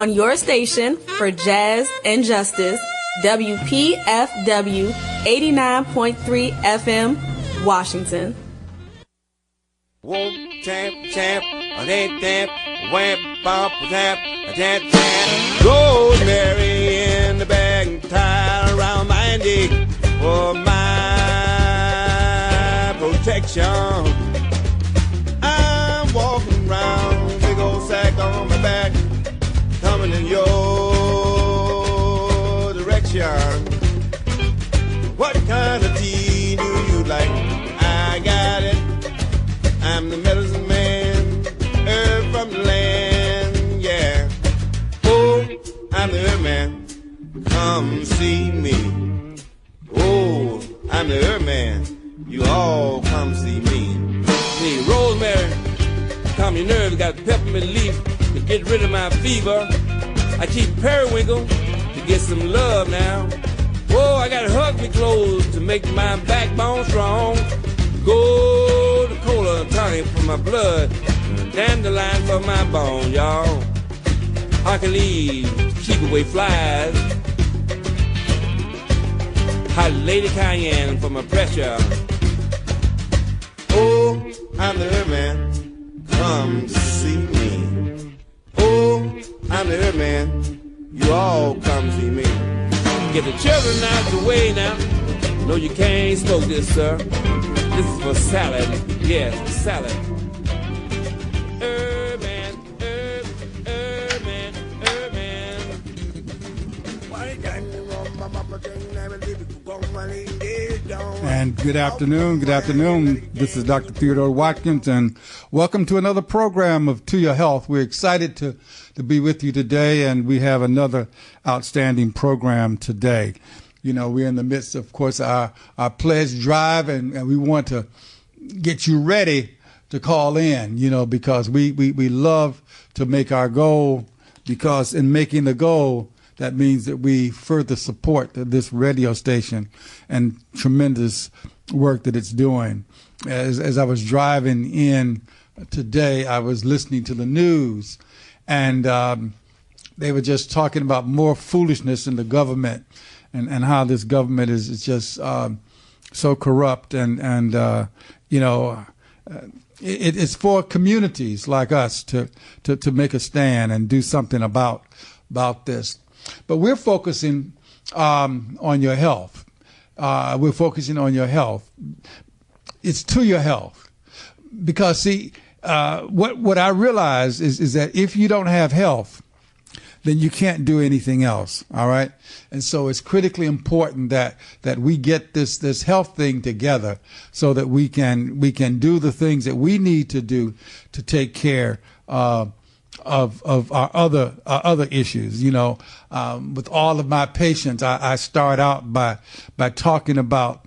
on your station for jazz and justice, WPFW 89.3 FM, Washington. Whoop, tap, tap, a tap, tap, whap, bop, tap, a tap, tap. Rosemary in the bag, tied around my neck for my protection. I'm walking around, big old sack on my back, coming in your direction. What kind of tea do you like? I got it. I'm the medicine man, herb from the land, yeah. Oh, I'm the herb man, come see me. Oh, I'm the herb man, you all come see me. Hey, rosemary, calm your nerves, got peppermint leaf to get rid of my fever. I keep periwinkle to get some love now. Oh, I gotta hug me close to make my backbone strong. Gold cola tonic for my blood, dandelion for my bone, y'all. Alkali, keep away flies. Hot lady cayenne for my pressure. Oh, I'm the herb man, come see me. Oh, I'm the herb man, you all come see me. Get the children out the way now. No, you can't smoke this, sir. This is for salad. Yes, for salad. Herb man. And good afternoon. This is Dr. Theodore Watkins, and welcome to another program of To Your Health. We're excited to be with you today, and we have another outstanding program today. You know, we're in the midst, of course, our pledge drive, and we want to get you ready to call in, you know, because we love to make our goal, because in making the goal, that means that we further support this radio station and tremendous work that it's doing. As I was driving in today, I was listening to the news, and they were just talking about more foolishness in the government. And how this government is just so corrupt, and you know, it's for communities like us to make a stand and do something about this. But we're focusing on your health. We're focusing on your health. It's to your health, because see, what I realize is that if you don't have health, then you can't do anything else. All right. And so it's critically important that we get this health thing together so that we can do the things that we need to do to take care of our other issues. You know, with all of my patients, I start out by talking about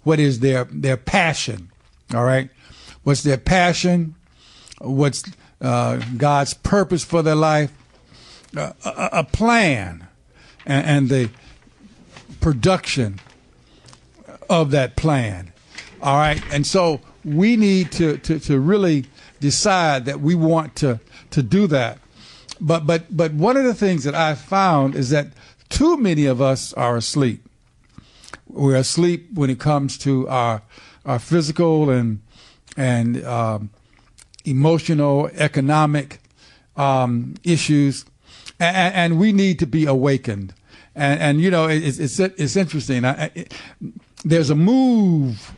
what is their passion. All right. What's their passion? What's God's purpose for their life? A plan and the production of that plan. All right. And so we need to really decide that we want to do that. But one of the things that I found is that too many of us are asleep. We're asleep when it comes to our physical and emotional, economic issues. And we need to be awakened. And you know, it's interesting. There's a move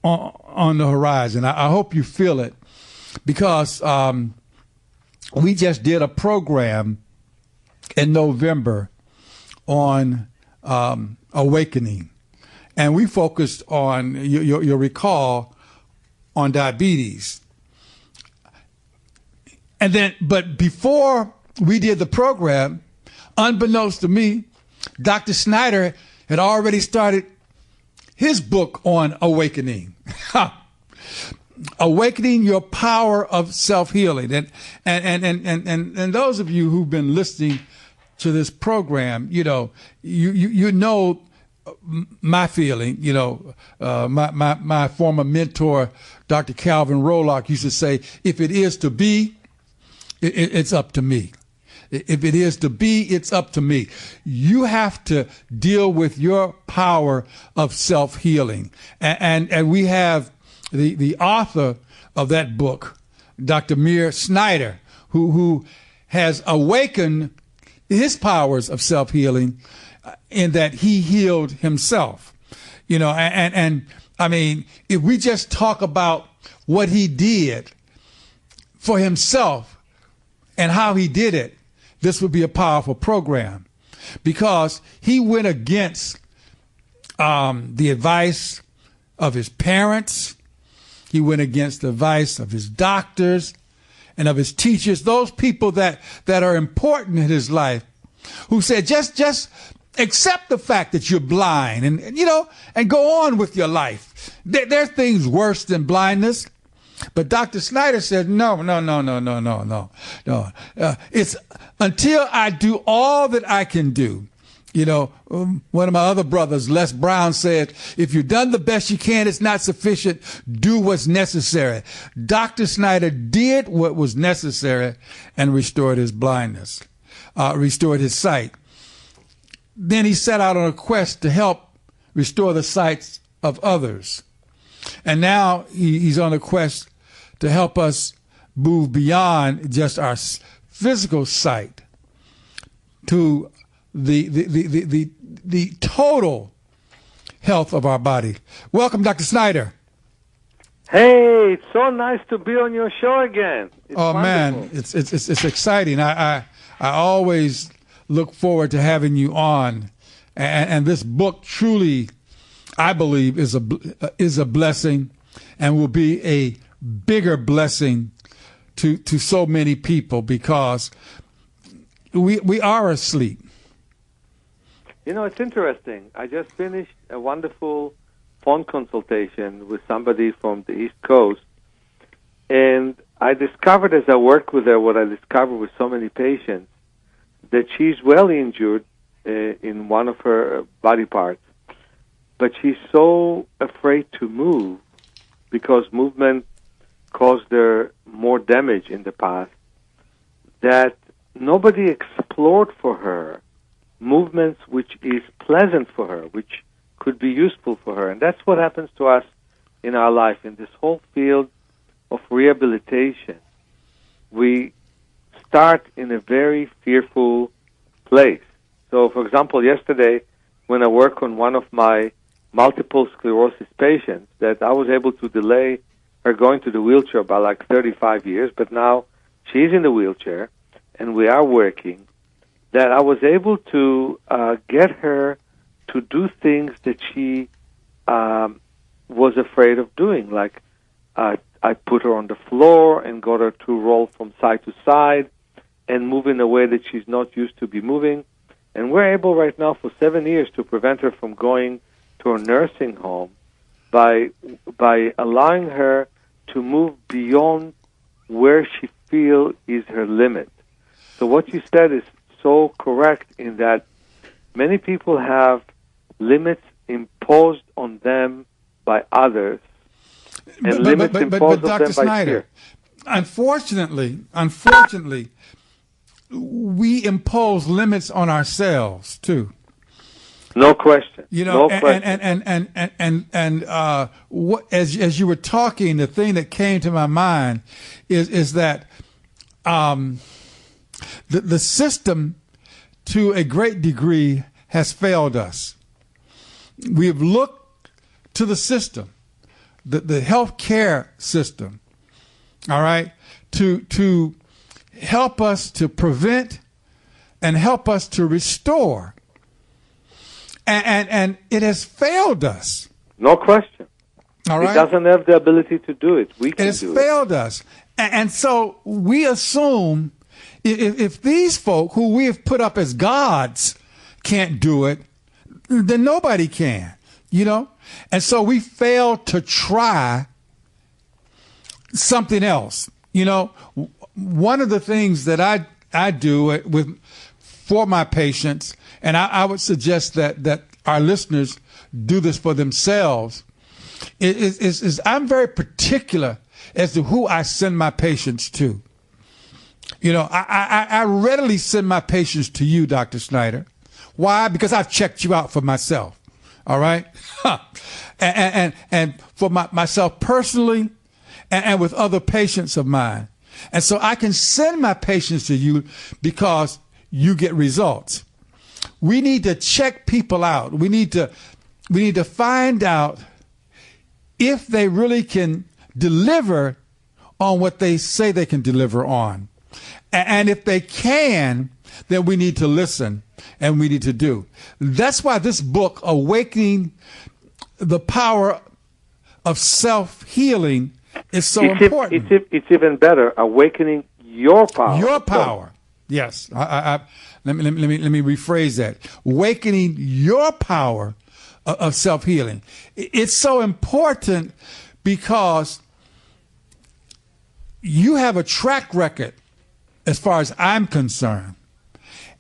on the horizon. I hope you feel it, because we just did a program in November on awakening. And we focused on, you'll recall, on diabetes. And then, but before we did the program, unbeknownst to me, Dr. Schneider had already started his book on awakening. Awakening your power of self-healing. And those of you who've been listening to this program, you know my feeling. You know, my former mentor, Dr. Calvin Rolock, used to say, if it is to be, it's up to me. If it is to be, it's up to me. You have to deal with your power of self-healing. And we have the author of that book, Dr. Meir Schneider, who has awakened his powers of self-healing in that he healed himself. You know, and I mean, if we just talk about what he did for himself and how he did it, this would be a powerful program, because he went against the advice of his parents. He went against the advice of his doctors and of his teachers, those people that are important in his life, who said, just accept the fact that you're blind and you know, and go on with your life. There are things worse than blindness. But Dr. Schneider said, no. It's until I do all that I can do. You know, one of my other brothers, Les Brown, said, if you've done the best you can, it's not sufficient. Do what's necessary. Dr. Schneider did what was necessary and restored his blindness, restored his sight. Then he set out on a quest to help restore the sights of others. And now he's on a quest to help us move beyond just our physical sight to the total health of our body. Welcome, Dr. Schneider. Hey, it's so nice to be on your show again. It's wonderful. Man, it's exciting. I always look forward to having you on, and this book truly, I believe, is a blessing, and will be a bigger blessing to so many people, because we are asleep. You know, it's interesting. I just finished a wonderful phone consultation with somebody from the East Coast, and I discovered as I worked with her what I discovered with so many patients, that she's well injured in one of her body parts, but she's so afraid to move because movement caused her more damage in the past, that nobody explored for her movements which is pleasant for her, which could be useful for her. And that's what happens to us in our life. In this whole field of rehabilitation, we start in a very fearful place. So, for example, yesterday, when I work on one of my multiple sclerosis patients, that I was able to delay her going to the wheelchair by like 35 years, but now she's in the wheelchair, and we are working, that I was able to get her to do things that she was afraid of doing. Like I put her on the floor and got her to roll from side to side and move in a way that she's not used to be moving. And we're able right now for 7 years to prevent her from going to a nursing home by allowing her to move beyond where she feels is her limit. So what you said is so correct, in that many people have limits imposed on them by others, and limits imposed on them by fear. Unfortunately, we impose limits on ourselves too. No question. You know, no question. And what, as you were talking, the thing that came to my mind is that the system, to a great degree, has failed us. We have looked to the system, the health care system, all right, to help us to prevent and help us to restore. And it has failed us. No question. All right? It doesn't have the ability to do it. We can do it. It has failed us. And so we assume if these folk who we have put up as gods can't do it, then nobody can, you know? And so we fail to try something else. You know, one of the things that I do for my patients, and I would suggest that our listeners do this for themselves, is I'm very particular as to who I send my patients to. You know, I readily send my patients to you, Dr. Schneider. Why? Because I've checked you out for myself. All right. and for myself personally and with other patients of mine. And so I can send my patients to you because you get results. We need to check people out. We need to find out if they really can deliver on what they say they can deliver on. And if they can, then we need to listen and we need to do. That's why this book, Awakening the Power of Self-Healing, is so important. It's even better, awakening your power. Your power. Yes. Let me rephrase that. Awakening your power of self-healing. It's so important because you have a track record, as far as I'm concerned,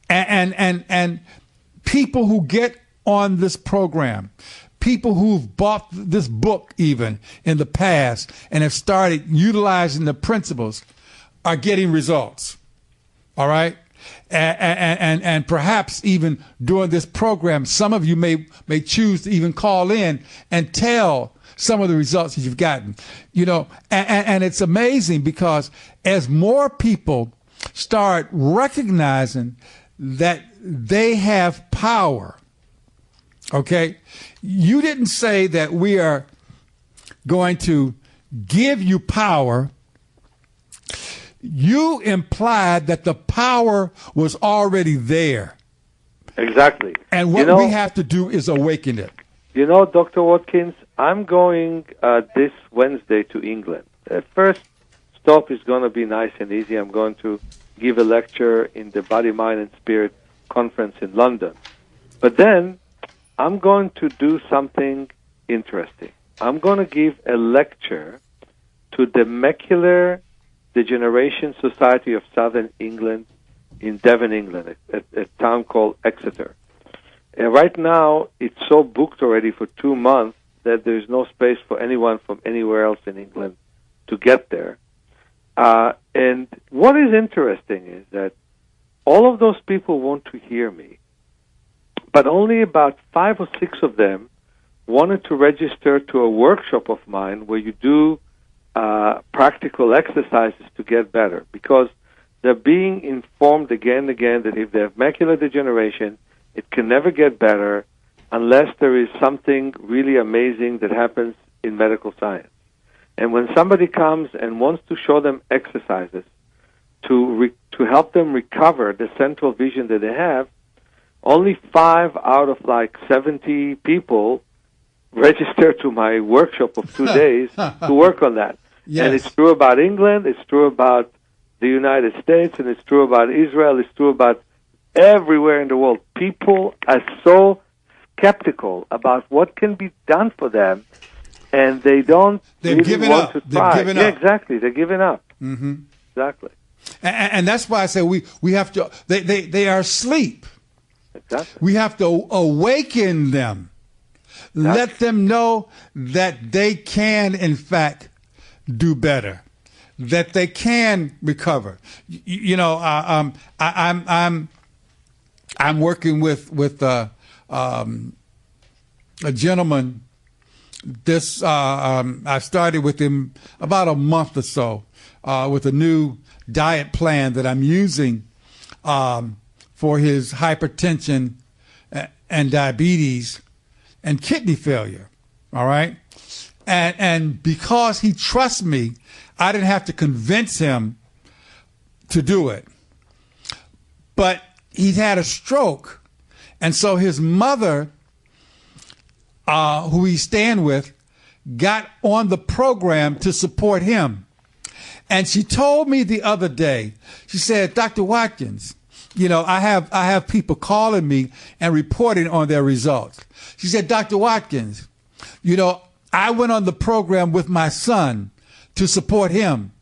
and people who get on this program, people who've bought this book even in the past and have started utilizing the principles are getting results. All right. And perhaps even during this program, some of you may choose to even call in and tell some of the results that you've gotten, you know, and it's amazing because as more people start recognizing that they have power, okay, you didn't say that we are going to give you power. You implied that the power was already there. Exactly. And what we have to do is awaken it. You know, Dr. Watkins, I'm going this Wednesday to England. First stop is going to be nice and easy. I'm going to give a lecture in the Body, Mind, and Spirit conference in London. But then I'm going to do something interesting. I'm going to give a lecture to the Macular Degeneration Society of Southern England in Devon, England, a town called Exeter. And right now, it's so booked already for 2 months that there's no space for anyone from anywhere else in England to get there. And what is interesting is that all of those people want to hear me, but only about 5 or 6 of them wanted to register to a workshop of mine where you do practical exercises to get better, because they're being informed again and again that if they have macular degeneration, it can never get better unless there is something really amazing that happens in medical science. And when somebody comes and wants to show them exercises to help them recover the central vision that they have, only 5 out of like 70 people register to my workshop of 2 days to work on that. Yes. And it's true about England, it's true about the United States, and it's true about Israel, it's true about everywhere in the world. People are so skeptical about what can be done for them, and they don't really want to try. They've given up. Exactly. They're giving up. Mm-hmm. Exactly. And that's why I say we have to, they are asleep. Exactly. We have to awaken them. Exactly. Let them know that they can, in fact, do better, that they can recover. You know, I'm working with a gentleman. I started with him about a month or so with a new diet plan that I'm using for his hypertension and diabetes and kidney failure. All right. And because he trusts me, I didn't have to convince him to do it. But he's had a stroke. And so his mother, who he's staying with, got on the program to support him. And she told me the other day, she said, Dr. Watkins, you know, I have people calling me and reporting on their results. She said, Dr. Watkins, you know, I went on the program with my son to support him.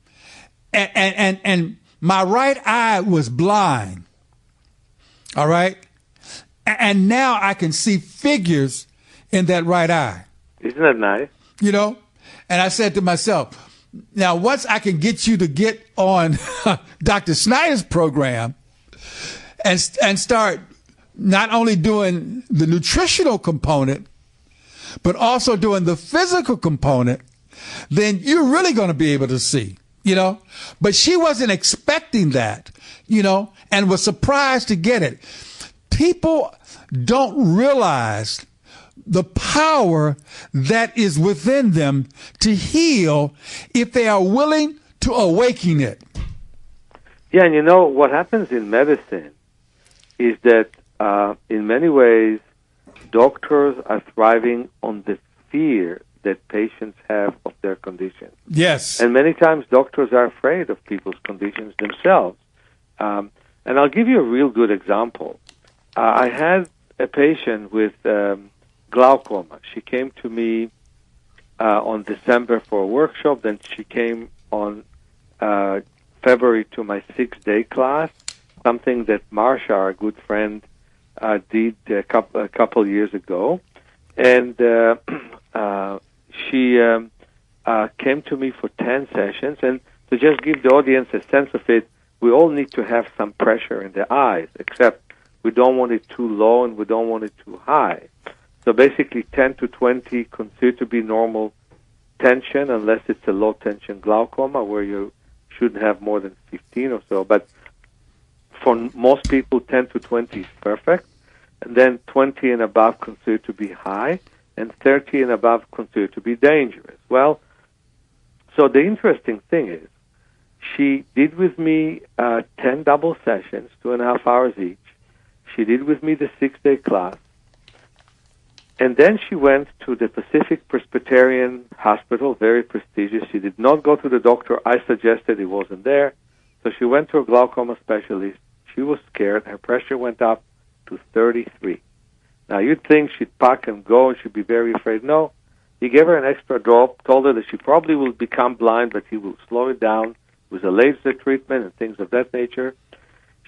And my right eye was blind. All right. And now I can see figures in that right eye. Isn't that nice? You know, and I said to myself, Now, once I can get you to get on Dr. Schneider's program and start not only doing the nutritional component, but also doing the physical component, then you're really going to be able to see, But she wasn't expecting that, and was surprised to get it. People don't realize the power that is within them to heal if they are willing to awaken it. Yeah, and what happens in medicine is that in many ways, doctors are thriving on the fear that patients have of their condition. Yes. And many times doctors are afraid of people's conditions themselves. And I'll give you a real good example. I had a patient with glaucoma. She came to me on December for a workshop. Then she came on February to my 6-day class, something that Marsha, our good friend, did a couple years ago. And she came to me for 10 sessions. And to just give the audience a sense of it, we all need to have some pressure in the eyes, except we don't want it too low and we don't want it too high. So basically 10 to 20 considered to be normal tension, unless it's a low-tension glaucoma where you shouldn't have more than 15 or so. But for most people, 10 to 20 is perfect. And then 20 and above considered to be high, and 30 and above considered to be dangerous. Well, so the interesting thing is, she did with me 10 double sessions, 2.5 hours each. She did with me the 6-day class. And then she went to the Pacific Presbyterian Hospital, very prestigious. She did not go to the doctor. I suggested he wasn't there. So she went to a glaucoma specialist. She was scared. Her pressure went up to 33. Now, you'd think she'd pack and go and she'd be very afraid. No. He gave her an extra drop, told her that she probably will become blind, but he will slow it down with a laser treatment and things of that nature.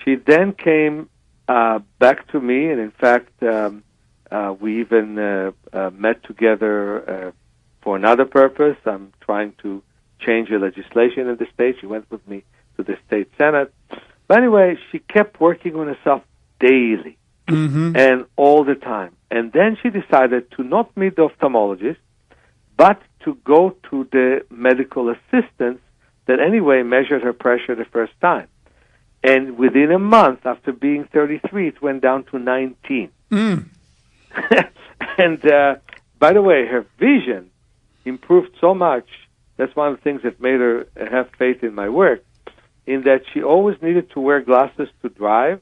She then came back to me, and in fact, we even met together for another purpose. I'm trying to change the legislation in the state. She went with me to the state senate. But anyway, she kept working on herself daily and all the time. And then she decided to not meet the ophthalmologist, but to go to the medical assistant that anyway measured her pressure the first time. And within a month, after being 33, it went down to 19. And by the way, her vision improved so much. That's one of the things that made her have faith in my work, in that she always needed to wear glasses to drive,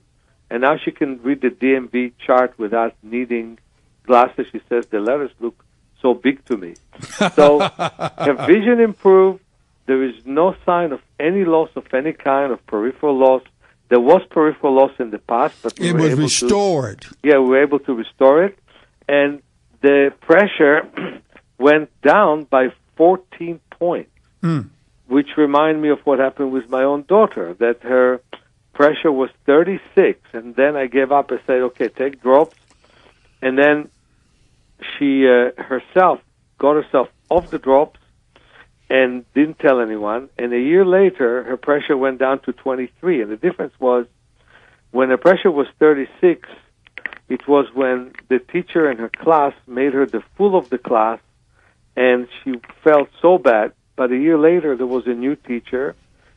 and now she can read the DMV chart without needing glasses. She says, the letters look so big to me. So her vision improved. There is no sign of any loss of any kind of peripheral loss. There was peripheral loss in the past, but it was restored. We were able to restore it. And the pressure went down by 14 points, which remind me of what happened with my own daughter, that her pressure was 36, and then I gave up. I said, okay, take drops. And then she herself got herself off the drops and didn't tell anyone. And a year later, her pressure went down to 23. And the difference was, when her pressure was 36, it was when the teacher in her class made her the fool of the class, and she felt so bad. But a year later, there was a new teacher,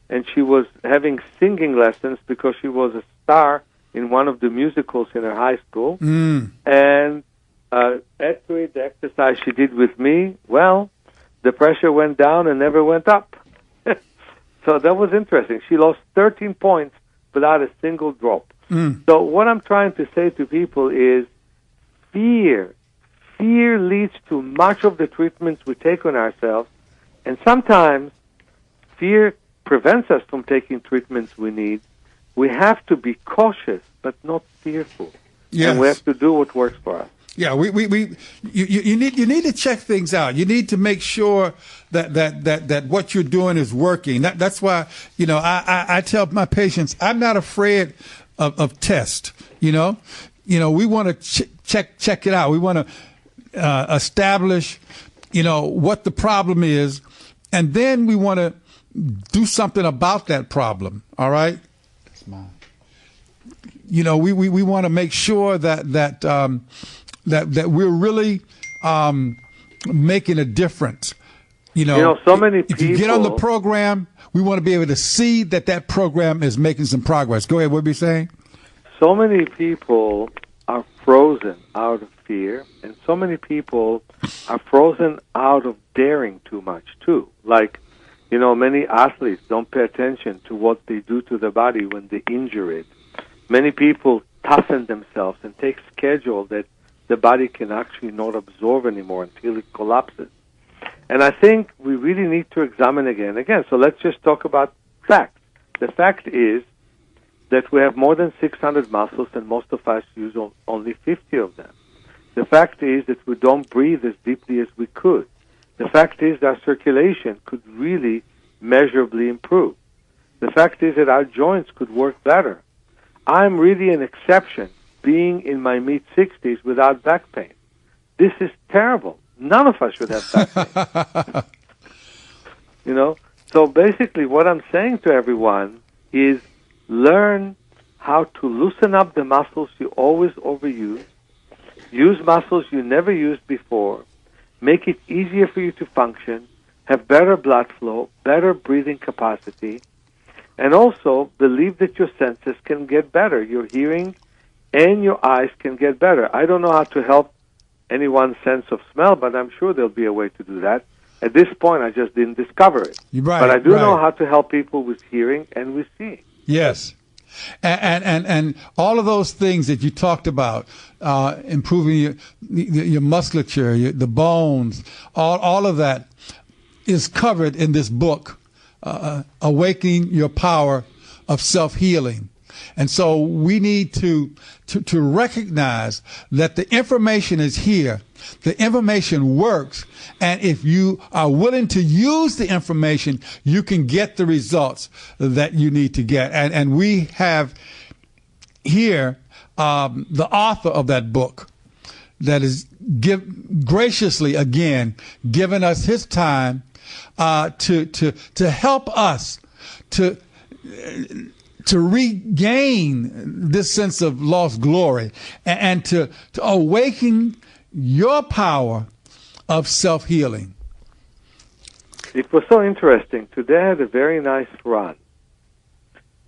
and she was having singing lessons because she was a star in one of the musicals in her high school. And after the exercise she did with me, well, the pressure went down and never went up. So that was interesting. She lost 13 points without a single drop. So what I'm trying to say to people is fear. Fear leads to much of the treatments we take on ourselves, and sometimes fear prevents us from taking treatments we need. We have to be cautious, but not fearful. Yes. And we have to do what works for us. Yeah, you need to check things out. You need to make sure that what you're doing is working. That's why, I tell my patients, I'm not afraid of tests. We want to check it out. We want to establish, what the problem is, And then we want to do something about that problem. All right. That's mine. You know, we want to make sure that we're really making a difference. You know, so many if people. you get on the program, we want to be able to see that program is making some progress. Go ahead. What were you saying? So many people are frozen out of fear, and so many people are frozen out of daring too much too. Like, many athletes don't pay attention to what they do to their body when they injure it. Many people toughen themselves and take schedule that the body can actually not absorb anymore until it collapses. And I think we really need to examine again. So let's just talk about facts. The fact is that we have more than 600 muscles, and most of us use only 50 of them. The fact is that we don't breathe as deeply as we could. The fact is that our circulation could really measurably improve. The fact is that our joints could work better. I'm really an exception, being in my mid-60s without back pain. This is terrible. None of us should have back pain. So basically what I'm saying to everyone is learn how to loosen up the muscles you always overuse, use muscles you never used before, make it easier for you to function, have better blood flow, better breathing capacity, and also believe that your senses can get better. Your hearing and your eyes can get better. I don't know how to help anyone's sense of smell, but I'm sure there'll be a way to do that. At this point, I just didn't discover it. Right, but I do know how to help people with hearing and with seeing. Yes. And all of those things that you talked about, improving your musculature, the bones, all of that is covered in this book, Awakening Your Power of Self-Healing. And so we need to recognize that the information is here. The information works. And if you are willing to use the information, you can get the results that you need to get. And we have here the author of that book that is graciously, again, given us his time to help us to regain this sense of lost glory and to awaken your power of self-healing. It was so interesting. Today I had a very nice run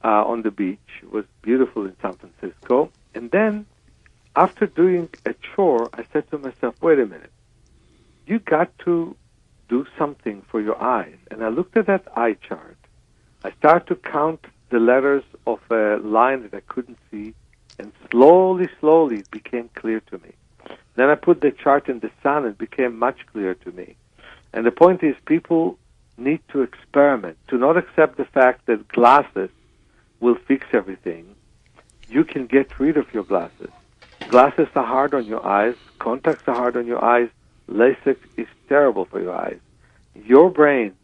on the beach. It was beautiful in San Francisco. And then after doing a chore, I said to myself, wait a minute. You got to do something for your eyes. And I looked at that eye chart. I started to count the letters of a line that I couldn't see, and slowly it became clear to me. Then I put the chart in the sun, and it became much clearer to me. And the point is, people need to experiment, to not accept the fact that glasses will fix everything. You can get rid of your glasses. Glasses are hard on your eyes. Contacts are hard on your eyes. LASIK is terrible for your eyes. Your brain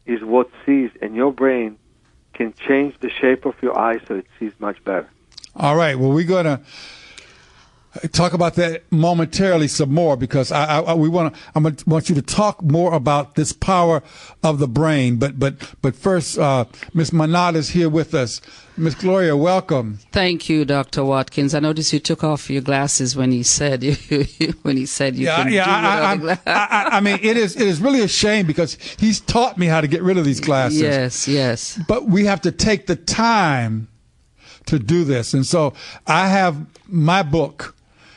is what sees, and your brain can change the shape of your eyes so it sees much better. All right. Well, we're going to talk about that momentarily some more, because I want you to talk more about this power of the brain. But first, Miss Manat is here with us. Miss Gloria, welcome. Thank you, Dr. Watkins. I noticed you took off your glasses when he said you can do without the glasses. I mean, it is really a shame, because he's taught me how to get rid of these glasses. Yes. But we have to take the time to do this. And so I have my book,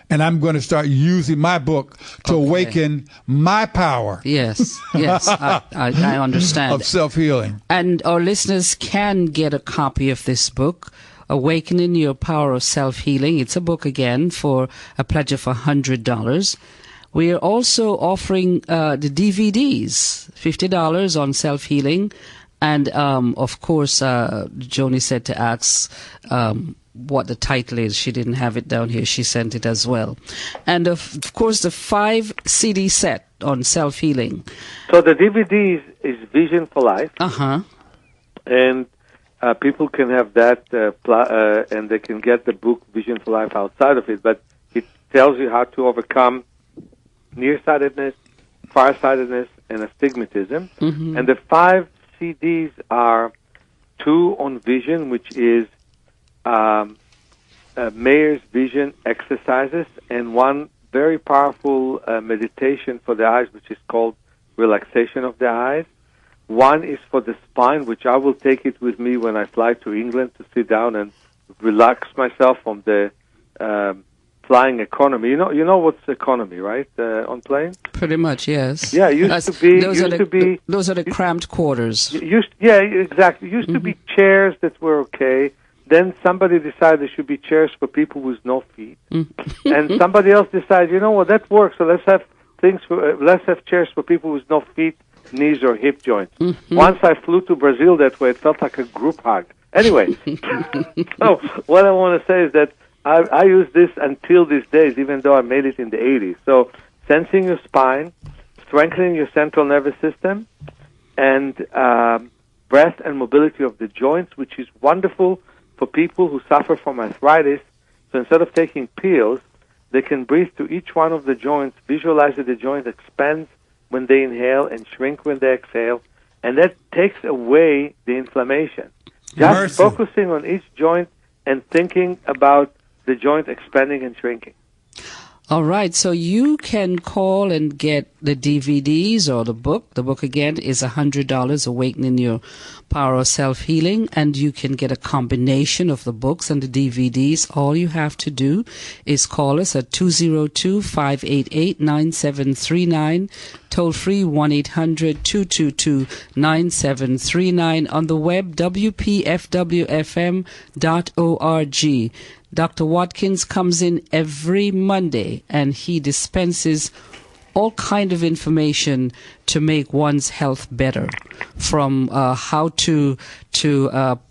and I'm going to start using my book to awaken my power. Yes, I understand. Of self-healing. And our listeners can get a copy of this book, Awakening Your Power of Self-Healing. It's a book, again, for a pledge of $100. We are also offering the DVDs, $50 on self-healing. And, of course, Joni said to ask what the title is. She didn't have it down here. She sent it as well. And, of course, the 5 CD set on self-healing. So the DVD is Vision for Life. Uh-huh. And people can have that, and they can get the book Vision for Life outside of it. But it tells you how to overcome nearsightedness, farsightedness, and astigmatism. Mm-hmm. And the 5 CDs are 2 on vision, which is Meir's vision exercises, and 1 very powerful meditation for the eyes, which is called relaxation of the eyes. 1 is for the spine, which I will take it with me when I fly to England to sit down and relax myself from the flying economy. You know what's economy, right? On planes? Pretty much, yes. Yeah, it used to be. Those are the cramped quarters. Yeah, exactly. Used to be chairs that were okay. Then somebody decided there should be chairs for people with no feet, and somebody else decided, you know what, that works. So let's have let's have chairs for people with no feet, knees, or hip joints. Once I flew to Brazil that way, it felt like a group hug. Anyway, so what I want to say is that I use this until these days, even though I made it in the 80s. So sensing your spine, strengthening your central nervous system, and breath and mobility of the joints, which is wonderful for people who suffer from arthritis. So instead of taking pills, they can breathe to each one of the joints, visualize that the joint expands when they inhale and shrink when they exhale, and that takes away the inflammation. Just focusing on each joint and thinking about the joint expanding and shrinking. All right, so you can call and get the DVDs or the book. The book, again, is $100, Awakening Your Power of Self-Healing, and you can get a combination of the books and the DVDs. All you have to do is call us at 202-588-9739, toll-free 1-800-222-9739, on the web, WPFWFM.org. Dr. Watkins comes in every Monday, and he dispenses all kind of information to make one's health better, from how to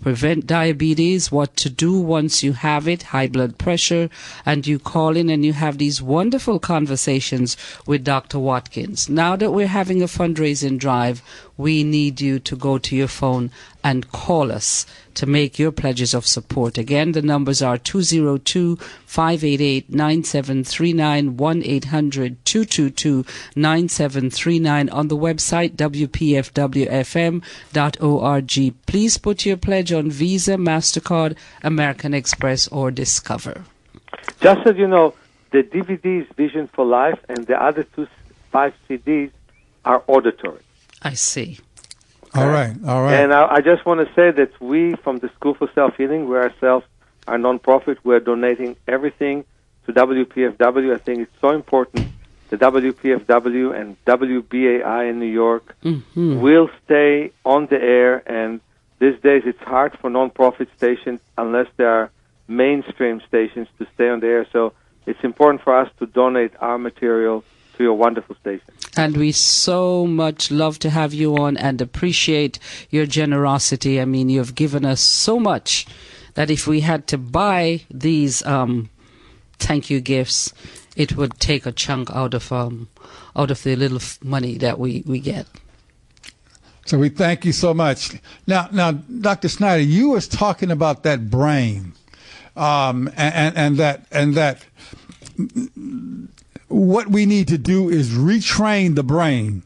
prevent diabetes, what to do once you have it, high blood pressure, and you call in and you have these wonderful conversations with Dr. Watkins. Now that we're having a fundraising drive, we need you to go to your phone and call us to make your pledges of support. Again, the numbers are 202-588-9739, 1-800-222-9739, on the website WPFWFM.org. Please put your pledge on Visa, MasterCard, American Express, or Discover. Just so you know, the DVD is Vision for Life, and the other 5 CDs are auditory. I see. All right. And I just want to say that we, from the School for Self-Healing, we ourselves are non-profit. We're donating everything to WPFW. I think it's so important. The WPFW and WBAI in New York will stay on the air, and these days it's hard for non-profit stations, unless they are mainstream stations, to stay on the air. So it's important for us to donate our material to your wonderful station. And we so much love to have you on and appreciate your generosity. I mean, you've given us so much that if we had to buy these thank you gifts, it would take a chunk out of the little money that we get. So we thank you so much. Now, Dr. Schneider, you was talking about that brain, and that what we need to do is retrain the brain.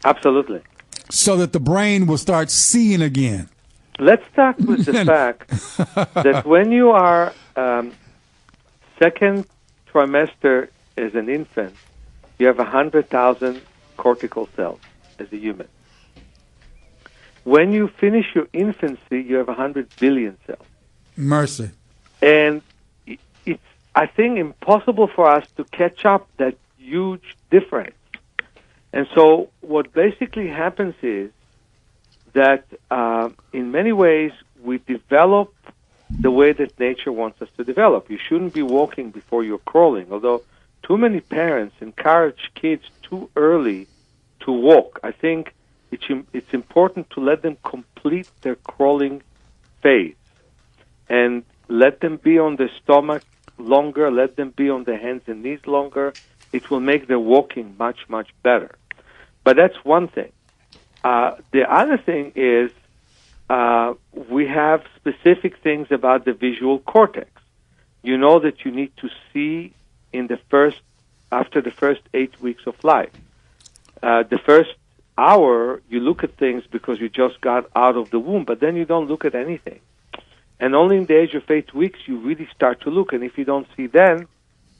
Absolutely. So that the brain will start seeing again. Let's start with the fact that when you are second trimester as an infant, you have 100,000 cortical cells as a human. When you finish your infancy, you have 100 billion cells. Mercy. And it's, I think, impossible for us to catch up that huge difference. And so what basically happens is that in many ways we develop the way that nature wants us to develop. You shouldn't be walking before you're crawling, although too many parents encourage kids too early to walk. I think it's important to let them complete their crawling phase and let them be on their stomach longer, let them be on their hands and knees longer. It will make their walking much, much better. But that's one thing. The other thing is we have specific things about the visual cortex. You know that you need to see after the first 8 weeks of life. The first hour, you look at things because you just got out of the womb, but then you don't look at anything. And only in the age of 8 weeks, you really start to look. And if you don't see then,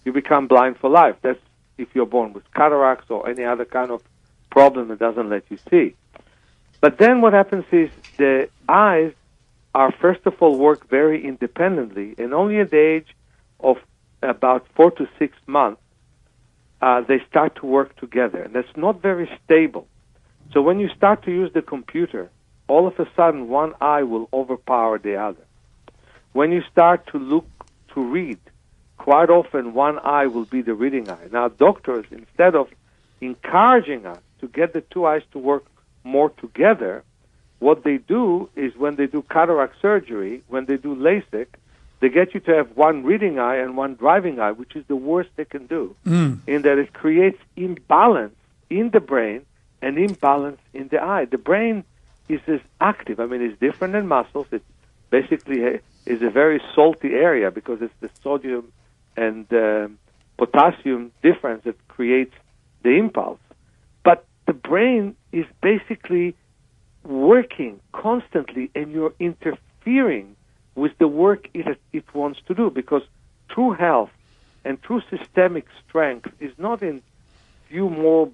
you become blind for life. That's if you're born with cataracts or any other kind of problem that doesn't let you see. But then what happens is the eyes are, first of all, work very independently, and only at the age of about 4 to 6 months, they start to work together. And that's not very stable. So when you start to use the computer, all of a sudden one eye will overpower the other. When you start to look to read, quite often one eye will be the reading eye. Now doctors, instead of encouraging us to get the two eyes to work more together, what they do is when they do cataract surgery, when they do LASIK, they get you to have one reading eye and one driving eye, which is the worst they can do, in that it creates imbalance in the brain and imbalance in the eye. The brain is as active. I mean, it's different than muscles. It basically is a very salty area because it's the sodium and potassium difference that creates the impulse. But the brain is basically working constantly, and you're interfering with the work it wants to do, because true health and true systemic strength is not in few more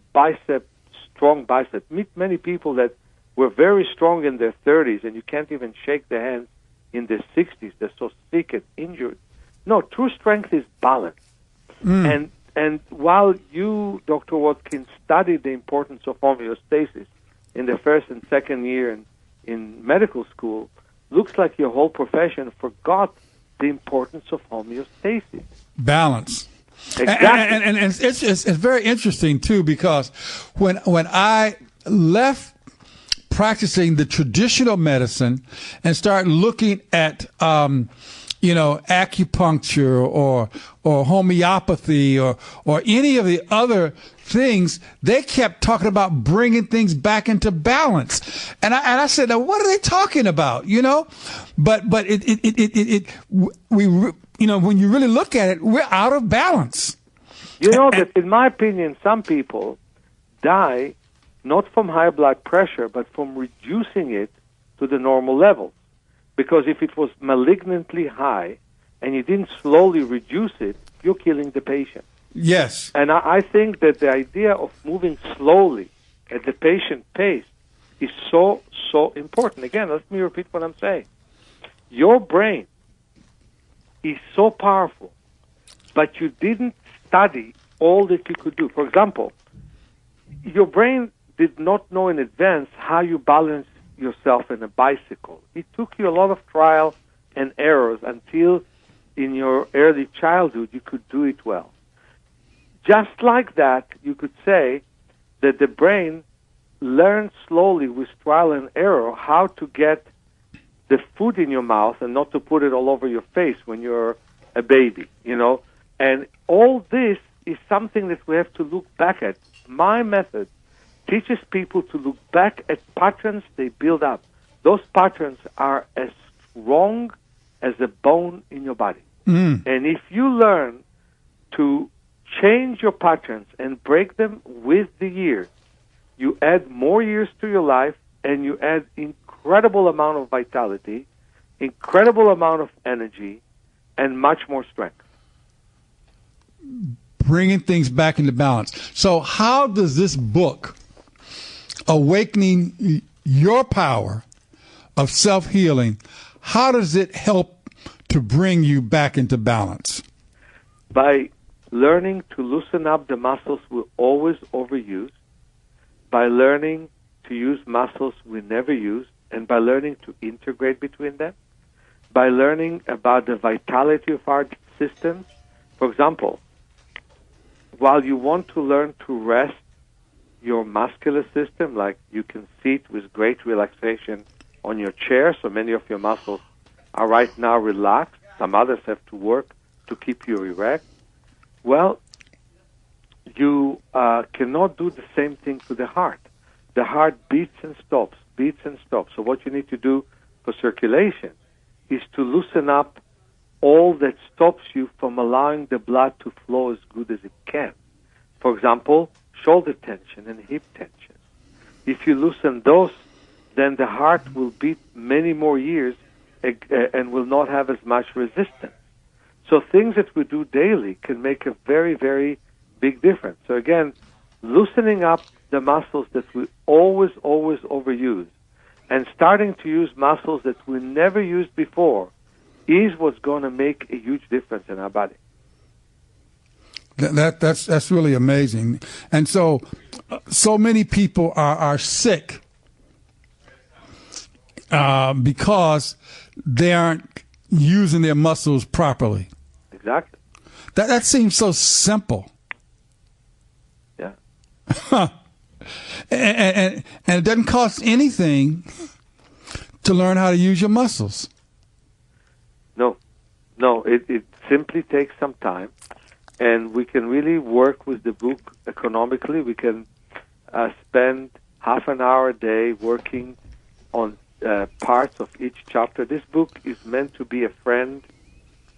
strong biceps. Meet many people that were very strong in their 30s, and you can't even shake their hands in their 60s. They're so sick and injured. No, true strength is balance. And while you, Dr. Watkins, studied the importance of homeostasis in the first and second year in medical school, looks like your whole profession forgot the importance of homeostasis. Balance. Exactly. And it's very interesting, too, because when I left practicing the traditional medicine and started looking at acupuncture or homeopathy or any of the other things, they kept talking about bringing things back into balance, and I said, now what are they talking about? But when you really look at it, we're out of balance. That in my opinion, some people die not from high blood pressure, but from reducing it to the normal levels. Because if it was malignantly high and you didn't slowly reduce it, you're killing the patient. Yes. And I think that the idea of moving slowly at the patient pace is so important. Again, let me repeat what I'm saying. Your brain is so powerful, but you didn't study all that you could do. For example, your brain did not know in advance how you balance yourself in a bicycle. It took you a lot of trial and errors until in your early childhood you could do it well. Just like that, you could say that the brain learns slowly with trial and error how to get the food in your mouth and not to put it all over your face when you're a baby, And all this is something that we have to look back at. My method teaches people to look back at patterns they build up. Those patterns are as strong as a bone in your body. And if you learn to change your patterns and break them with the years, you add more years to your life, and you add incredible amount of vitality, incredible amount of energy, and much more strength. Bringing things back into balance. So how does this book, Awakening Your Power of Self-Healing, how does it help to bring you back into balance? By learning to loosen up the muscles we always overuse, by learning to use muscles we never use, and by learning to integrate between them, by learning about the vitality of our systems. For example, while you want to learn to rest your muscular system, like you can sit with great relaxation on your chair, so many of your muscles are right now relaxed. Some others have to work to keep you erect. Well, you cannot do the same thing to the heart. The heart beats and stops. So what you need to do for circulation is to loosen up all that stops you from allowing the blood to flow as good as it can. For example, shoulder tension and hip tension. If you loosen those, then the heart will beat many more years and will not have as much resistance. So things that we do daily can make a very, very big difference. So again, loosening up the muscles that we always overuse and starting to use muscles that we never used before is what's going to make a huge difference in our body. That's really amazing. And so many people are sick because they aren't using their muscles properly. Exactly. That seems so simple. Yeah. and it doesn't cost anything to learn how to use your muscles. No, it simply takes some time, and we can really work with the book economically. We can spend half an hour a day working on parts of each chapter. This book is meant to be a friend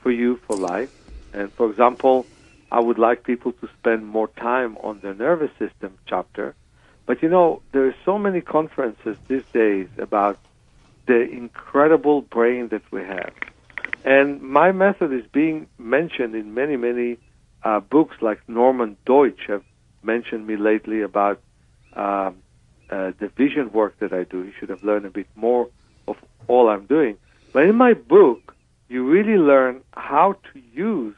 for you for life. And for example, I would like people to spend more time on the nervous system chapter. But there are so many conferences these days about the incredible brain that we have. And my method is being mentioned in many, many books, like Norman Deutsch have mentioned me lately about the vision work that I do. You should have learned a bit more of all I'm doing. But in my book, you really learn how to use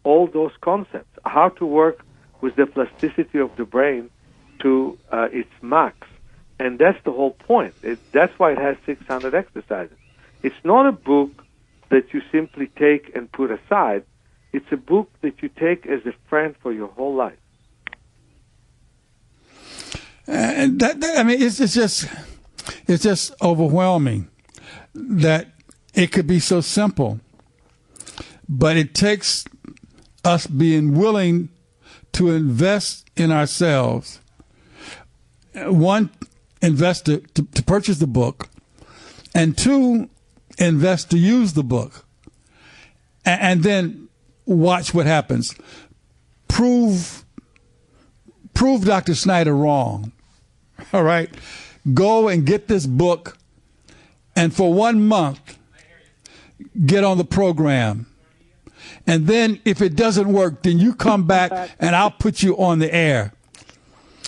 all those concepts, how to work with the plasticity of the brain to its max. And that's the whole point. That's why it has 600 exercises. It's not a book that you simply take and put aside. It's a book that you take as a friend for your whole life. And it's just overwhelming that it could be so simple, but it takes us being willing to invest in ourselves. One, invest to purchase the book, and two, invest to use the book, and then watch what happens. Prove Dr. Schneider wrong. All right? Go and get this book, and for 1 month, get on the program. And then if it doesn't work, then you come back and I'll put you on the air.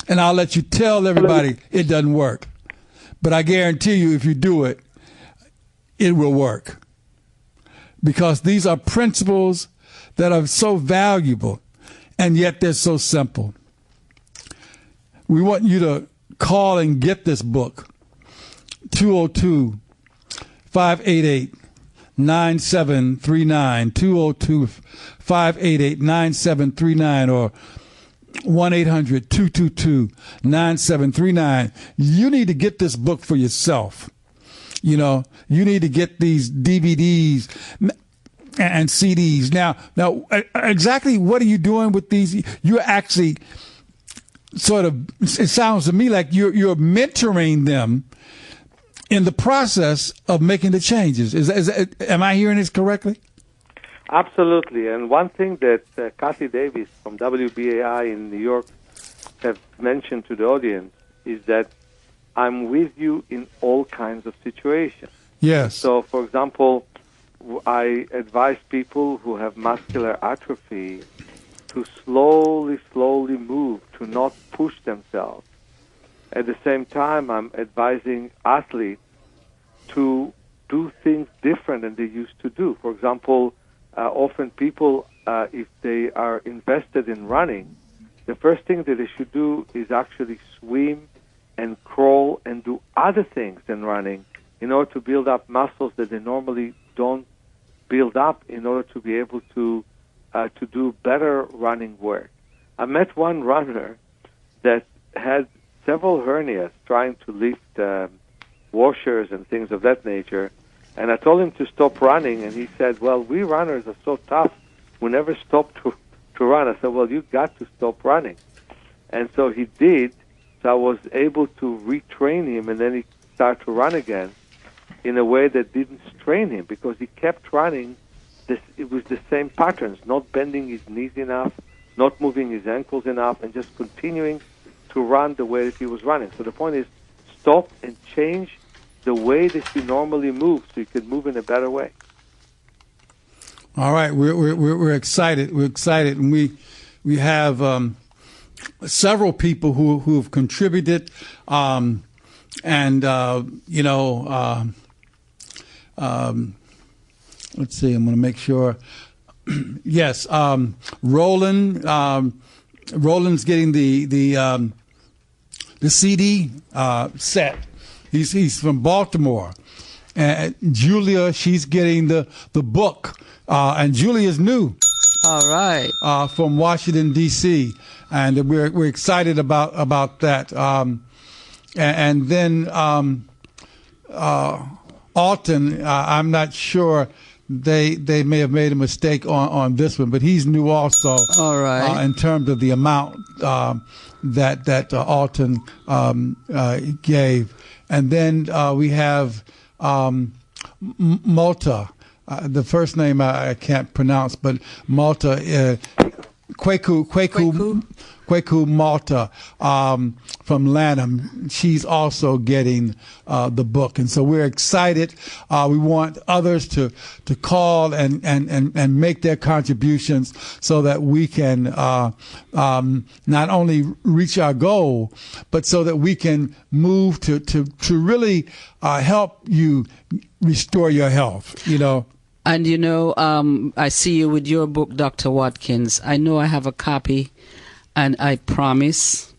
And I'll let you tell everybody it doesn't work. But I guarantee you, if you do it, it will work. Because these are principles that are so valuable, and yet they're so simple. We want you to call and get this book. 202-588-9739. 202-588-9739 or 1-800-222-9739. You need to get this book for yourself. You need to get these DVDs and CDs. Now, exactly what are you doing with these? You're actually sort of, it sounds to me like you're mentoring them in the process of making the changes. Am I hearing this correctly? Absolutely. And one thing that Kathy Davis from WBAI in New York have mentioned to the audience is that I'm with you in all kinds of situations. Yes. So, for example, I advise people who have muscular atrophy to slowly move, to not push themselves. At the same time, I'm advising athletes to do things different than they used to do. For example, often people, if they are invested in running, the first thing that they should do is actually swim and crawl and do other things than running in order to build up muscles that they normally don't build up in order to be able to do better running work. I met one runner that had several hernias trying to lift washers and things of that nature, and I told him to stop running, and he said, well, we runners are so tough, we never stop to run. I said, well, you got to stop running. And so he did, so I was able to retrain him, and then he started to run again in a way that didn't strain him, because he kept running. It was the same patterns, not bending his knees enough, not moving his ankles enough, and just continuing to run the way that he was running. So the point is, stop and change the way that you normally move so you can move in a better way. All right, we're excited. We're excited, and we have several people who have contributed, and let's see. I'm going to make sure. Yes, Roland. Roland's getting the CD set. He's from Baltimore. And Julia, she's getting the book. And Julia's new. All right. From Washington D.C. and we're excited about that. And then Alton, I'm not sure. They may have made a mistake on this one, but he's new also. All right. In terms of the amount that Alton gave, and then we have Malta. The first name I can't pronounce, but Malta, Kwaku Malta from Lanham. She's also getting the book, and so we're excited. We want others to call and make their contributions so that we can not only reach our goal, but so that we can move to really help you restore your health. And I see you with your book, Dr. Watkins. I know I have a copy, and I promise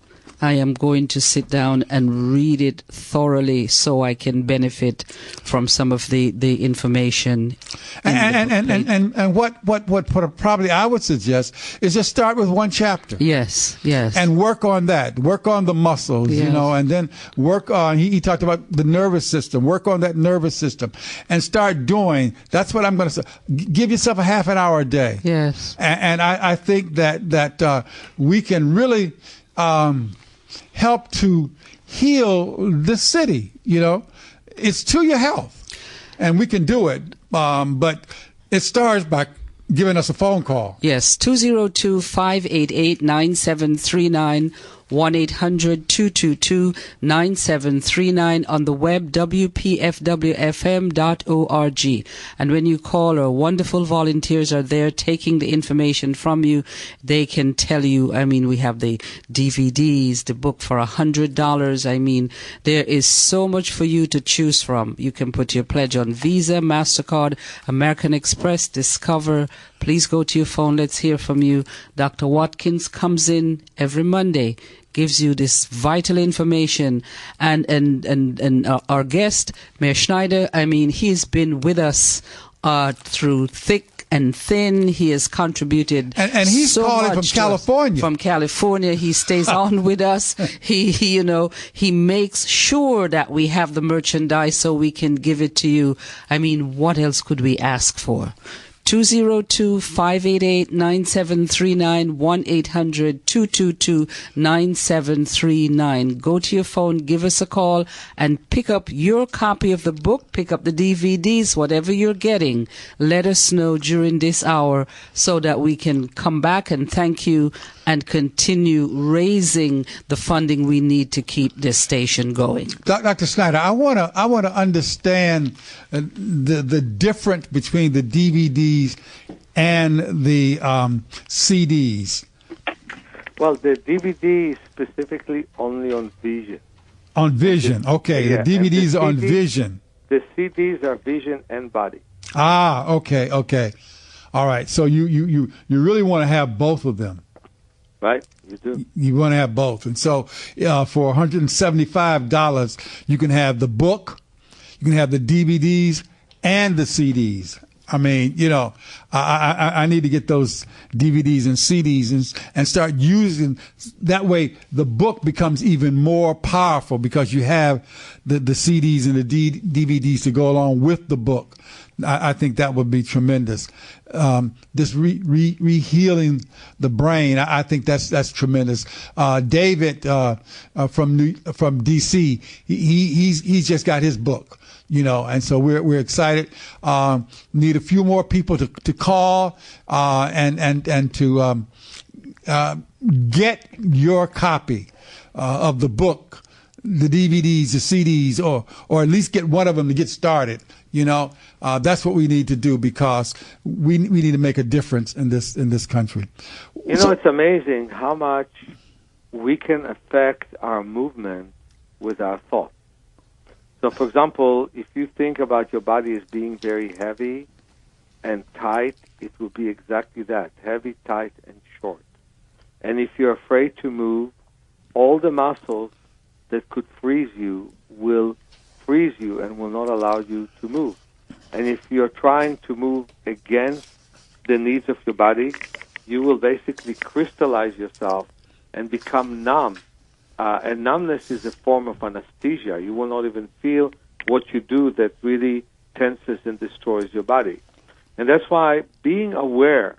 I am going to sit down and read it thoroughly so I can benefit from some of the information. And what probably I would suggest is just start with one chapter. Yes. And work on that. Work on the muscles, yes. And then work on, he talked about the nervous system. Work on that nervous system and start doing, that's what I'm going to say. Give yourself a half an hour a day. Yes. And I think that we can really help to heal the city. It's to your health, and we can do it. But it starts by giving us a phone call. Yes, 202-588-9739. 1-800-222-9739 on the web, WPFWFM.org. And when you call, our wonderful volunteers are there taking the information from you. They can tell you, we have the DVDs, the book for $100. There is so much for you to choose from. You can put your pledge on Visa, MasterCard, American Express, Discover. Please go to your phone. Let's hear from you. Dr. Watkins comes in every Monday, gives you this vital information, and our guest, Meir Schneider, he's been with us through thick and thin. He has contributed, and he's so calling much from California. From California, he stays on with us. He makes sure that we have the merchandise so we can give it to you. What else could we ask for? 202-588-9739, 1-800-222-9739. Go to your phone, give us a call, and pick up your copy of the book, pick up the DVDs, whatever you're getting. Let us know during this hour so that we can come back and thank you and continue raising the funding we need to keep this station going. Dr. Schneider, I want to understand the difference between the DVDs and the CDs. Well, the DVD is specifically only on vision. On vision, okay. Yeah. The DVDs are on vision. The CDs are vision and body. Okay. All right. So you really want to have both of them. Right, you do. You want to have both. And so for $175, you can have the book, you can have the DVDs and the CDs. I need to get those DVDs and CDs and start using. That way, the book becomes even more powerful because you have the CDs and the DVDs to go along with the book. I think that would be tremendous. This re-healing the brain, I think that's tremendous. David from DC, he's just got his book, and so we're excited. Need a few more people to call and to get your copy of the book the DVDs, the CDs, or at least get one of them to get started. That's what we need to do, because we need to make a difference in this country. It's amazing how much we can affect our movement with our thoughts. So, for example, if you think about your body as being very heavy and tight, it will be exactly that, heavy, tight, and short. And if you're afraid to move, all the muscles that could freeze you will freeze you and will not allow you to move. And if you're trying to move against the needs of your body, you will basically crystallize yourself and become numb. And numbness is a form of anesthesia. You will not even feel what you do that really tenses and destroys your body. And that's why being aware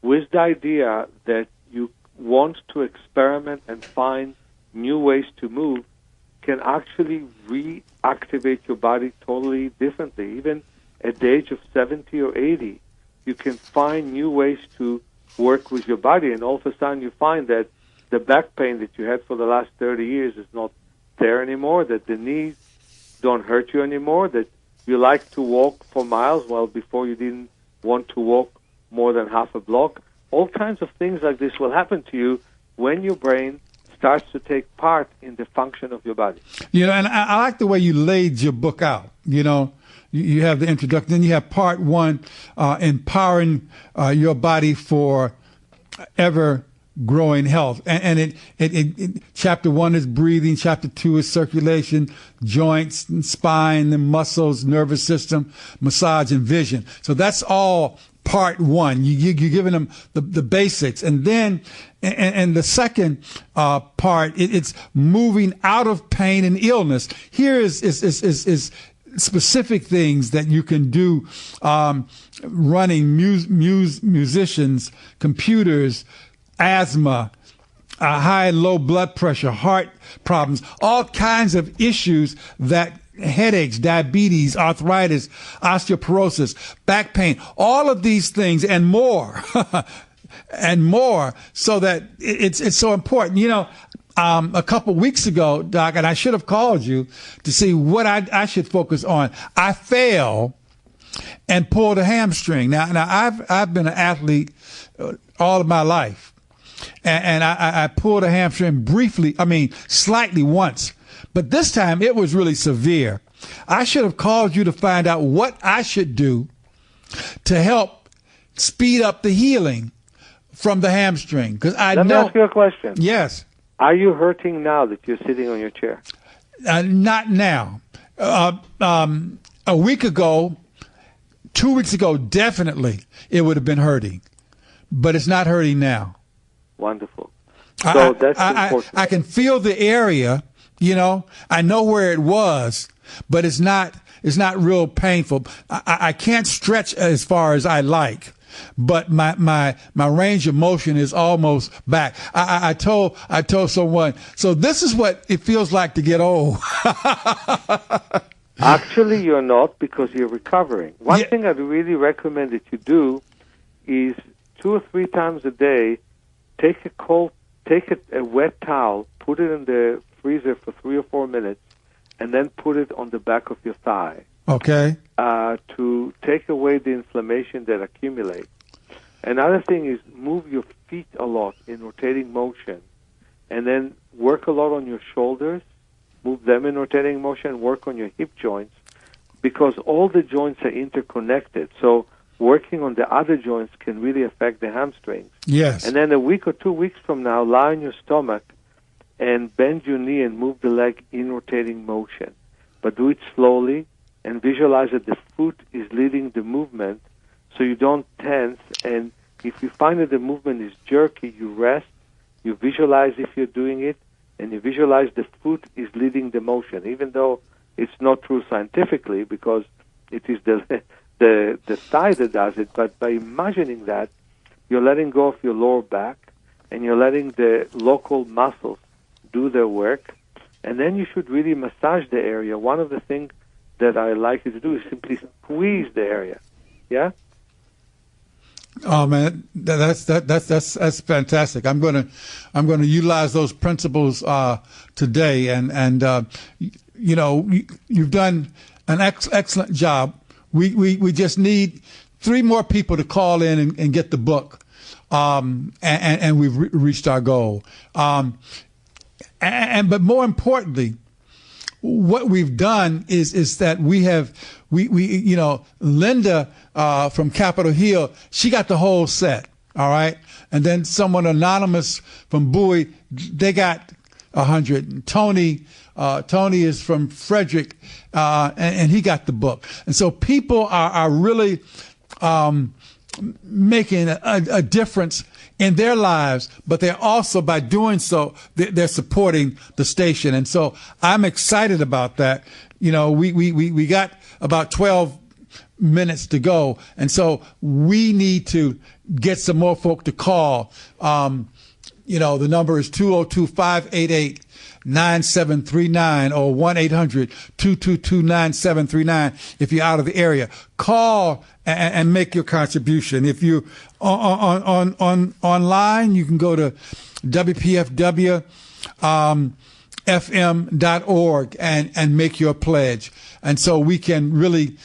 with the idea that you want to experiment and find new ways to move can actually reactivate your body totally differently. Even at the age of 70 or 80, you can find new ways to work with your body, and all of a sudden you find that the back pain that you had for the last 30 years is not there anymore, that the knees don't hurt you anymore, that you like to walk for miles while before you didn't want to walk more than half a block. All kinds of things like this will happen to you when your brain starts to take part in the function of your body. And I like the way you laid your book out. You have the introduction, then you have part one, empowering your body for ever growing health. And it chapter 1 is breathing, chapter 2 is circulation, joints and spine and muscles, nervous system, massage and vision. So that's all part 1. You're giving them the basics. And then, and the second part, it's moving out of pain and illness. Here is specific things that you can do, running, musicians, computers, asthma, high and low blood pressure, heart problems, all kinds of issues, that headaches, diabetes, arthritis, osteoporosis, back pain, all of these things and more, and more, so that it's so important. A couple weeks ago, Doc, and I should have called you to see what I should focus on. I fell and pulled a hamstring. Now I've been an athlete all of my life. And I pulled a hamstring slightly once. But this time it was really severe. I should have called you to find out what I should do to help speed up the healing from the hamstring. Because Let me ask you a question. Yes. Are you hurting now that you're sitting on your chair? Not now. A week ago, 2 weeks ago, definitely it would have been hurting. But it's not hurting now. Wonderful. So that's important. I can feel the area, I know where it was, but it's not real painful. I can't stretch as far as I like, but my range of motion is almost back. I told someone, so this is what it feels like to get old. Actually, you're not, because you're recovering. One thing I'd really recommend that you do is 2 or 3 times a day, take a wet towel, put it in the freezer for 3 or 4 minutes, and then put it on the back of your thigh. Okay. To take away the inflammation that accumulates. Another thing is move your feet a lot in rotating motion, and then work a lot on your shoulders, move them in rotating motion, work on your hip joints, because all the joints are interconnected. So working on the other joints can really affect the hamstrings. Yes. And then a week or 2 weeks from now, lie on your stomach and bend your knee and move the leg in rotating motion. But do it slowly and visualize that the foot is leading the movement so you don't tense. And if you find that the movement is jerky, you rest, you visualize if you're doing it, and you visualize the foot is leading the motion, even though it's not true scientifically because it is the thigh that does it. But by imagining that, you're letting go of your lower back and you're letting the local muscles do their work. And then you should really massage the area. One of the things that I like you to do is simply squeeze the area. Yeah? Oh man, that's fantastic. I'm gonna utilize those principles today, and you know, you've done an excellent job. We just need 3 more people to call in and get the book, and we've reached our goal. But more importantly, what we've done is that we you know, Linda from Capitol Hill, she got the whole set, all right, and then someone anonymous from Bowie, they got 100. Tony is from Frederick, and he got the book, and so people are really making a difference in their lives, but they're also, by doing so, they're supporting the station. And so I'm excited about that. You know, we got about 12 minutes to go. And so we need to get some more folk to call. You know, the number is 202-588-9739 or 1-800-222-9739 if you're out of the area. Call and make your contribution. If you online, you can go to WPFW FM.org and make your pledge. And so we can really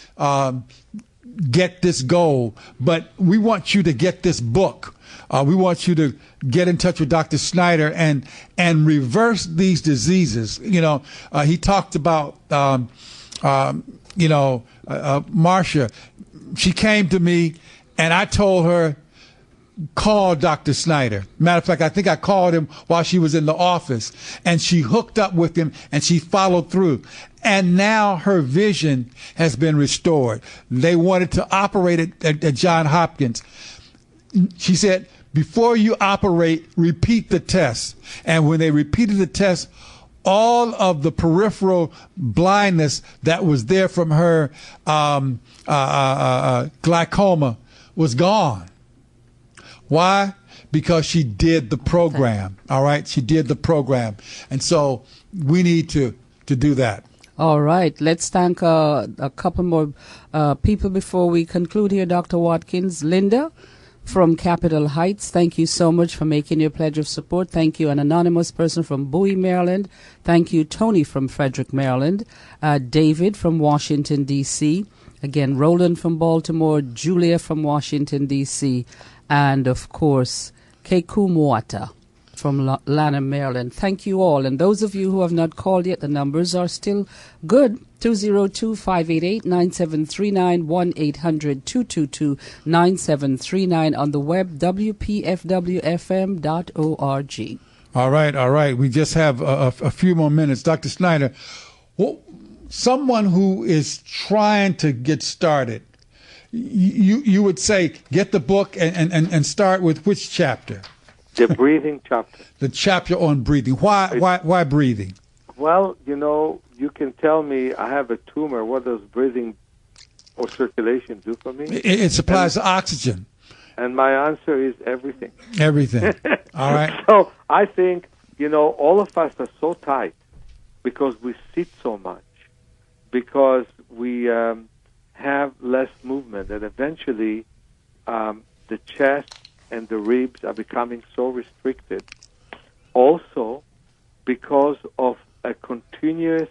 get this goal. But we want you to get this book. We want you to get in touch with Dr. Schneider and reverse these diseases. You know, he talked about, you know, Marcia. She came to me and I told her, call Dr. Schneider. Matter of fact, I think I called him while she was in the office, and she hooked up with him and she followed through. And now her vision has been restored. They wanted to operate it at Johns Hopkins. She said, before you operate, repeat the test. And when they repeated the test, all of the peripheral blindness that was there from her glaucoma was gone. Why? Because she did the program. All right? She did the program. And so we need to do that. All right. Let's thank a couple more people before we conclude here, Dr. Watkins. Linda from Capitol Heights, thank you so much for making your pledge of support. Thank you. An anonymous person from Bowie, Maryland. Thank you. Tony from Frederick, Maryland. David from Washington, D.C. Again, Roland from Baltimore. Julia from Washington, D.C. And, of course, Keku Moata from Lanham, Maryland. Thank you all. And those of you who have not called yet, the numbers are still good. 202-588-9739, 1-800-222-9739 on the web, WPFWFM.org. All right. We just have a few more minutes. Dr. Schneider, someone who is trying to get started, you would say get the book and start with which chapter? The breathing chapter. The chapter on breathing. Why breathing? Well, you know, you can tell me I have a tumor. What does breathing or circulation do for me? It supplies oxygen. And my answer is everything. Everything. All right. So I think, you know, all of us are so tight because we sit so much, because we have less movement, and eventually the chest and the ribs are becoming so restricted. Also, because of a continuous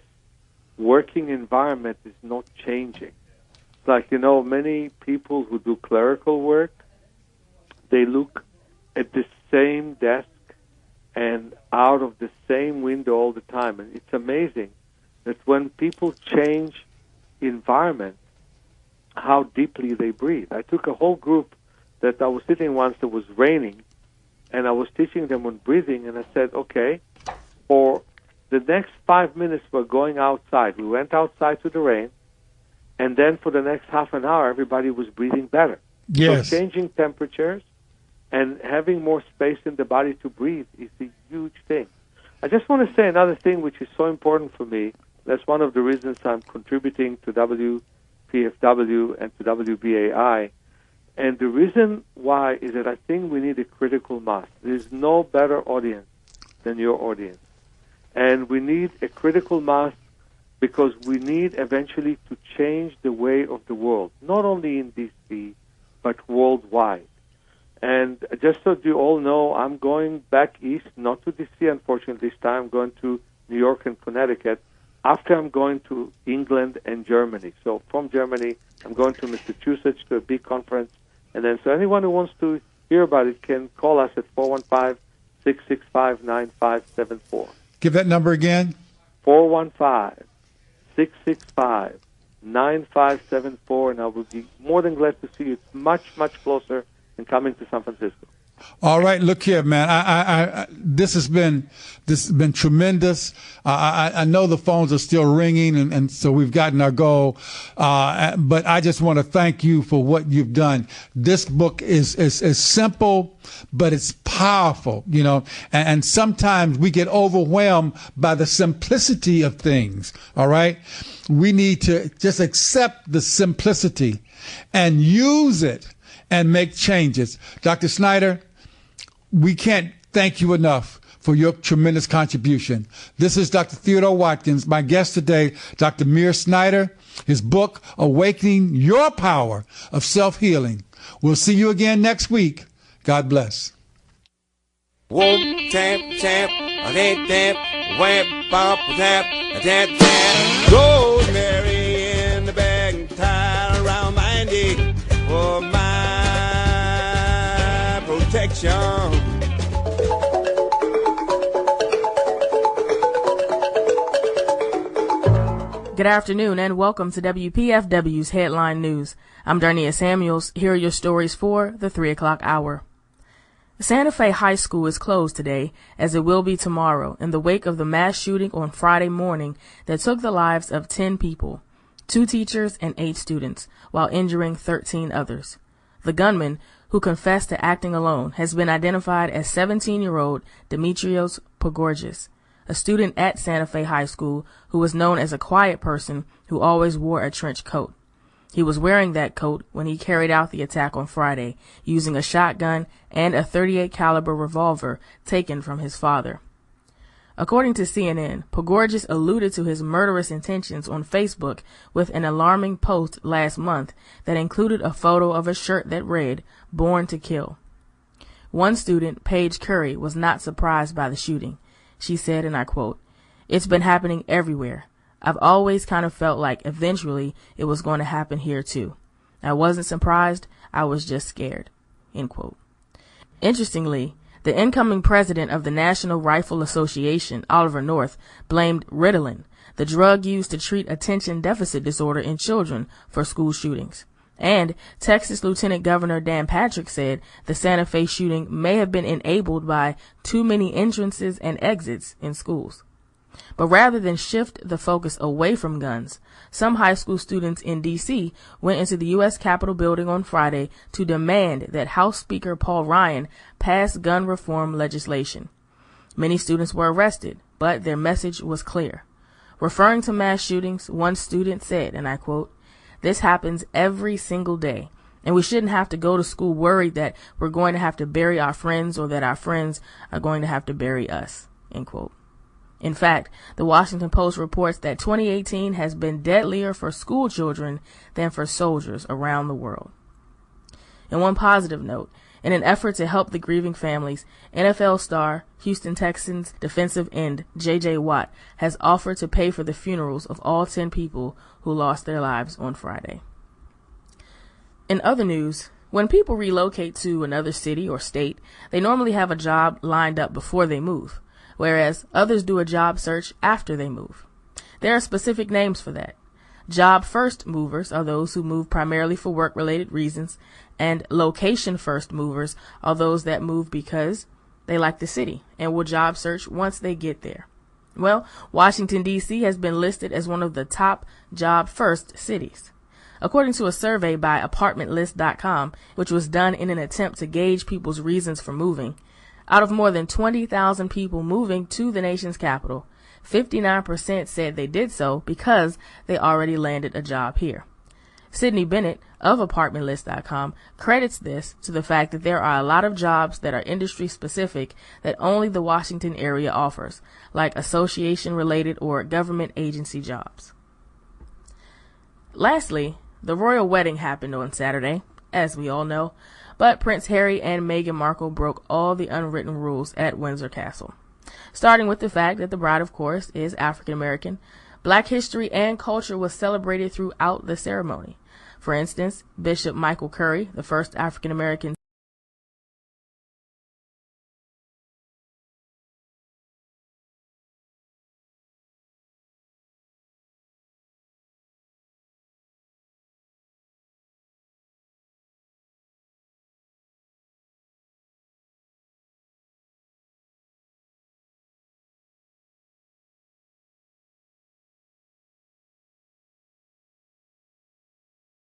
working environment is not changing. It's like, you know, many people who do clerical work, they look at the same desk and out of the same window all the time. And it's amazing that when people change environment, how deeply they breathe. I took a whole group that I was sitting once, it was raining, and I was teaching them on breathing, and I said, okay, for the next 5 minutes we're going outside. We went outside to the rain, and then for the next half an hour, everybody was breathing better. Yes. So changing temperatures and having more space in the body to breathe is a huge thing. I just want to say another thing which is so important for me. That's one of the reasons I'm contributing to WPFW and to WBAI. And the reason why is that I think we need a critical mass. There's no better audience than your audience. And we need a critical mass because we need eventually to change the way of the world, not only in D.C., but worldwide. And just so you all know, I'm going back east, not to D.C., unfortunately, this time. I'm going to New York and Connecticut. After I'm going to England and Germany. So from Germany, I'm going to Massachusetts to a big conference. And then, so anyone who wants to hear about it can call us at 415-665-9574. Give that number again. 415-665-9574, and I will be more than glad to see you. It's much, much closer than coming to San Francisco. All right, look here, man. I this has been tremendous. I know the phones are still ringing, and so we've gotten our goal. But I just want to thank you for what you've done. This book is simple, but it's powerful, you know. And sometimes we get overwhelmed by the simplicity of things. All right, we need to just accept the simplicity and use it and make changes. Dr. Schneider, we can't thank you enough for your tremendous contribution. This is Dr. Theodore Watkins. My guest today, Dr. Meir Schneider, his book, Awakening Your Power of Self-Healing. We'll see you again next week. God bless. Whoop, tap, tap, tap, tap, whap, bop, tap, tap, tap. Rosemary in the bag, tied around my neck for my protection. Good afternoon and welcome to WPFW's Headline News. I'm Darnia Samuels. Here are your stories for the 3 o'clock hour. Santa Fe High School is closed today, as it will be tomorrow, in the wake of the mass shooting on Friday morning that took the lives of 10 people, 2 teachers and 8 students, while injuring 13 others. The gunman, who confessed to acting alone, has been identified as 17-year-old Demetrios Pogorgis, a student at Santa Fe High School who was known as a quiet person who always wore a trench coat. He was wearing that coat when he carried out the attack on Friday, using a shotgun and a .38 caliber revolver taken from his father. According to CNN, Pogorgis alluded to his murderous intentions on Facebook with an alarming post last month that included a photo of a shirt that read, "Born to Kill." One student, Paige Curry, was not surprised by the shooting. She said, and I quote, "It's been happening everywhere. I've always kind of felt like eventually it was going to happen here too. I wasn't surprised, I was just scared." End quote. Interestingly, the incoming president of the National Rifle Association, Oliver North, blamed Ritalin, the drug used to treat attention deficit disorder in children, for school shootings. And Texas Lieutenant Governor Dan Patrick said the Santa Fe shooting may have been enabled by too many entrances and exits in schools. But rather than shift the focus away from guns, some high school students in D.C. went into the U.S. Capitol building on Friday to demand that House Speaker Paul Ryan pass gun reform legislation. Many students were arrested, but their message was clear. Referring to mass shootings, one student said, and I quote, "This happens every single day, and we shouldn't have to go to school worried that we're going to have to bury our friends or that our friends are going to have to bury us." End quote. In fact, the Washington Post reports that 2018 has been deadlier for school children than for soldiers around the world. And one positive note, in an effort to help the grieving families, NFL star, Houston Texans defensive end J.J. Watt has offered to pay for the funerals of all 10 people who lost their lives on Friday. In other news, when people relocate to another city or state, they normally have a job lined up before they move, whereas others do a job search after they move. There are specific names for that. Job-first movers are those who move primarily for work-related reasons, and location-first movers are those that move because they like the city and will job search once they get there. Well, Washington, D.C. has been listed as one of the top job-first cities. According to a survey by ApartmentList.com, which was done in an attempt to gauge people's reasons for moving, out of more than 20,000 people moving to the nation's capital, 59% said they did so because they already landed a job here. Sydney Bennett of ApartmentList.com credits this to the fact that there are a lot of jobs that are industry-specific that only the Washington area offers, like association-related or government agency jobs. Lastly, the royal wedding happened on Saturday, as we all know, but Prince Harry and Meghan Markle broke all the unwritten rules at Windsor Castle. Starting with the fact that the bride, of course, is African American, Black history and culture was celebrated throughout the ceremony. For instance, Bishop Michael Curry, the first African American